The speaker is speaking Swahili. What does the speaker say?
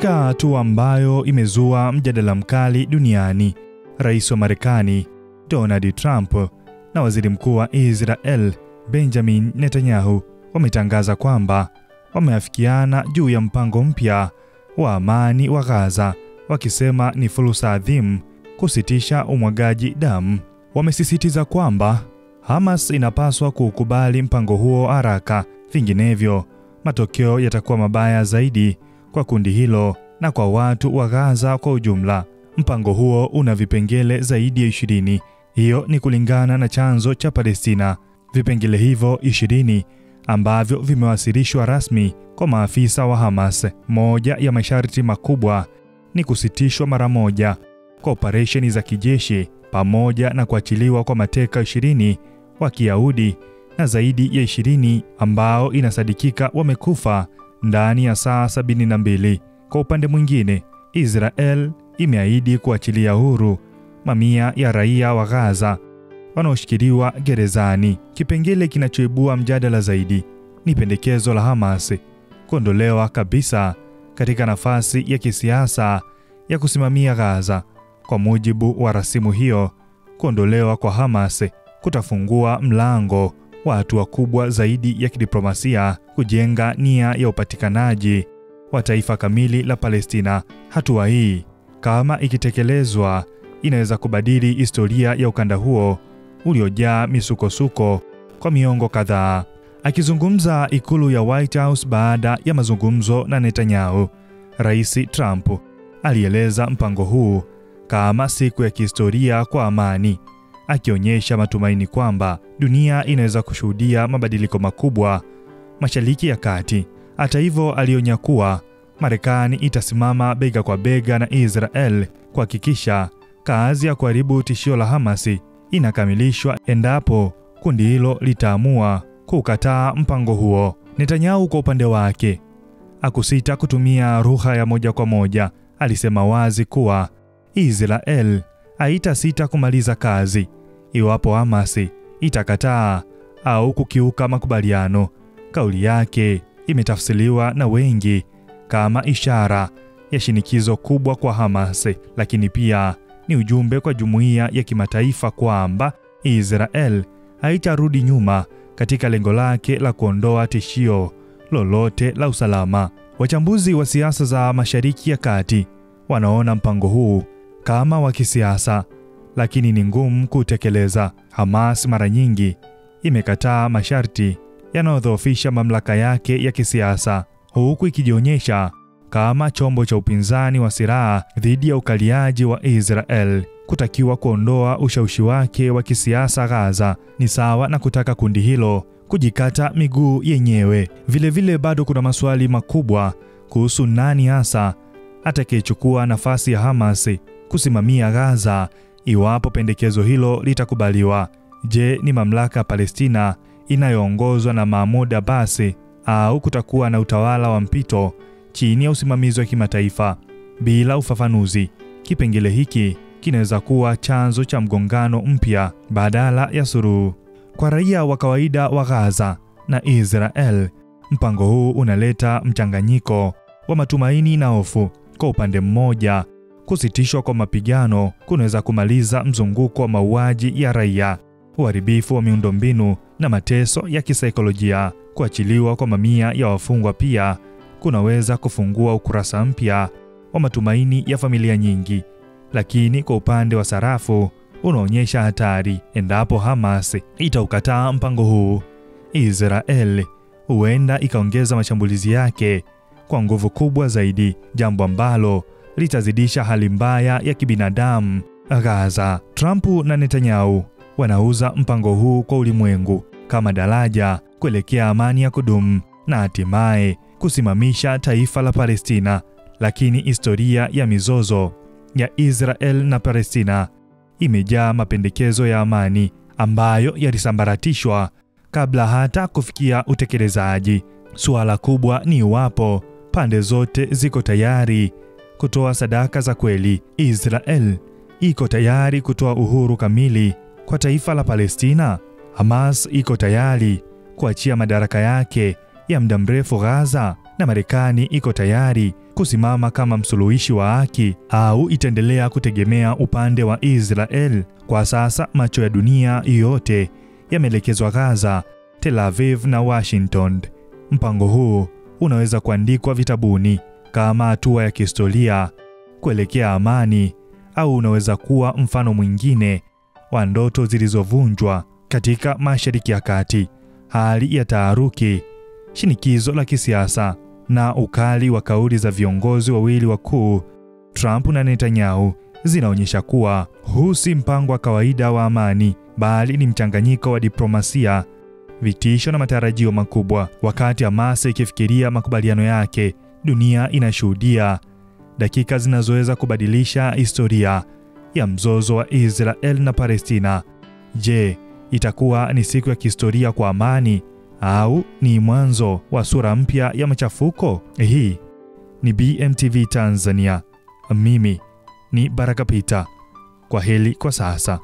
Katika hatua ambayo imezua mjadala mkali duniani, Rais wa Marekani Donald Trump na Waziri Mkuu wa Israel Benjamin Netanyahu wametangaza kwamba wameafikiana juu ya mpango mpya wa amani wa Gaza, wakisema ni fursa adhimu kusitisha umwagaji damu. Wamesisitiza kwamba Hamas inapaswa kukubali mpango huo haraka, vinginevyo matokeo yatakuwa mabaya zaidi kwa kundi hilo na kwa watu wa Gaza kwa ujumla. Mpango huo una vipengele zaidi ya 20. Hiyo ni kulingana na chanzo cha Palestina. Vipengele hivyo 20 ambavyo vimewasilishwa rasmi kwa maafisa wa Hamas. Moja ya masharti makubwa ni kusitishwa mara moja kwa operesheni za kijeshi pamoja na kuachiliwa kwa mateka 20 wa Kiyahudi na zaidi ya 20 ambao inasadikika wamekufa ndani ya saa 72. Kwa upande mwingine, Israel imeahidi kuachilia huru mamia ya raia wa Gaza wanaoshikiliwa gerezani. Kipengele kinachoibua mjadala zaidi ni pendekezo la Hamas kuondolewa kabisa katika nafasi ya kisiasa ya kusimamia Gaza. Kwa mujibu wa rasimu hiyo, kuondolewa kwa Hamas kutafungua mlango wa hatua kubwa zaidi ya kidiplomasia kujenga nia ya upatikanaji wa taifa kamili la Palestina. Hatua hii, kama ikitekelezwa, inaweza kubadili historia ya ukanda huo uliojaa misukosuko kwa miongo kadhaa. Akizungumza ikulu ya White House baada ya mazungumzo na Netanyahu, Rais Trump alieleza mpango huu kama siku ya kihistoria kwa amani, akionyesha matumaini kwamba dunia inaweza kushuhudia mabadiliko makubwa Mashariki ya Kati. Hata hivyo, alionya kuwa Marekani itasimama bega kwa bega na Israel kuhakikisha kazi ya kuharibu tishio la Hamas inakamilishwa endapo kundi hilo litaamua kukataa mpango huo. Netanyahu kwa upande wake hakusita kutumia lugha ya moja kwa moja. Alisema wazi kuwa Israel haitasita kumaliza kazi iwapo Hamas itakataa au kukiuka makubaliano. Kauli yake imetafsiriwa na wengi kama ishara ya shinikizo kubwa kwa Hamas, lakini pia ni ujumbe kwa jumuiya ya kimataifa kwamba Israel haitarudi nyuma katika lengo lake la kuondoa tishio lolote la usalama. Wachambuzi wa siasa za Mashariki ya Kati wanaona mpango huu kama wa kisiasa, lakini ni ngumu kutekeleza. Hamas mara nyingi imekataa masharti yanayodhoofisha mamlaka yake ya kisiasa, huku ikijionyesha kama chombo cha upinzani wa silaha dhidi ya ukaliaji wa Israel. Kutakiwa kuondoa ushawishi wake wa kisiasa Gaza ni sawa na kutaka kundi hilo kujikata miguu yenyewe. Vilevile bado kuna maswali makubwa kuhusu nani hasa atakayechukua nafasi ya Hamas kusimamia Gaza iwapo pendekezo hilo litakubaliwa. Je, ni mamlaka ya Palestina inayoongozwa na Mahmoud Abbas au kutakuwa na utawala wa mpito chini ya usimamizi wa kimataifa? Bila ufafanuzi, kipengele hiki kinaweza kuwa chanzo cha mgongano mpya badala ya suluhu. Kwa raia wa kawaida wa Gaza na Israel, mpango huu unaleta mchanganyiko wa matumaini na hofu. Kwa upande mmoja, kusitishwa kwa mapigano kunaweza kumaliza mzunguko wa mauaji ya raia, uharibifu wa miundombinu na mateso ya kisaikolojia. Kuachiliwa kwa mamia ya wafungwa pia kunaweza kufungua ukurasa mpya wa matumaini ya familia nyingi. Lakini kwa upande wa sarafu, unaonyesha hatari. Endapo Hamas itaukataa mpango huu, Israel huenda ikaongeza mashambulizi yake kwa nguvu kubwa zaidi, jambo ambalo litazidisha hali mbaya ya kibinadamu Gaza. Trump na Netanyahu wanauza mpango huu kwa ulimwengu kama daraja kuelekea amani ya kudumu na hatimaye kusimamisha taifa la Palestina. Lakini historia ya mizozo ya Israel na Palestina imejaa mapendekezo ya amani ambayo yalisambaratishwa kabla hata kufikia utekelezaji. Suala kubwa ni iwapo pande zote ziko tayari kutoa sadaka za kweli. Israel iko tayari kutoa uhuru kamili kwa taifa la Palestina. Hamas iko tayari kuachia madaraka yake ya muda mrefu Gaza, na Marekani iko tayari kusimama kama msuluhishi wa haki au itaendelea kutegemea upande wa Israel? Kwa sasa macho ya dunia yote yameelekezwa Gaza, Tel Aviv na Washington. Mpango huu unaweza kuandikwa vitabuni kama hatua ya kihistoria kuelekea amani, au unaweza kuwa mfano mwingine wa ndoto zilizovunjwa katika Mashariki ya Kati. Hali ya taharuki, shinikizo la kisiasa na ukali wa kauli za viongozi wawili wakuu, Trump na Netanyahu, zinaonyesha kuwa huu si mpango wa kawaida wa amani, bali ni mchanganyiko wa diplomasia, vitisho na matarajio makubwa. Wakati Hamas ikifikiria makubaliano yake, dunia inashuhudia dakika zinazoweza kubadilisha historia ya mzozo wa Israel na Palestina. Je, itakuwa ni siku ya kihistoria kwa amani au ni mwanzo wa sura mpya ya machafuko? Hii ni BMTV Tanzania. Mimi ni Baraka Peter. Kwa heri kwa sasa.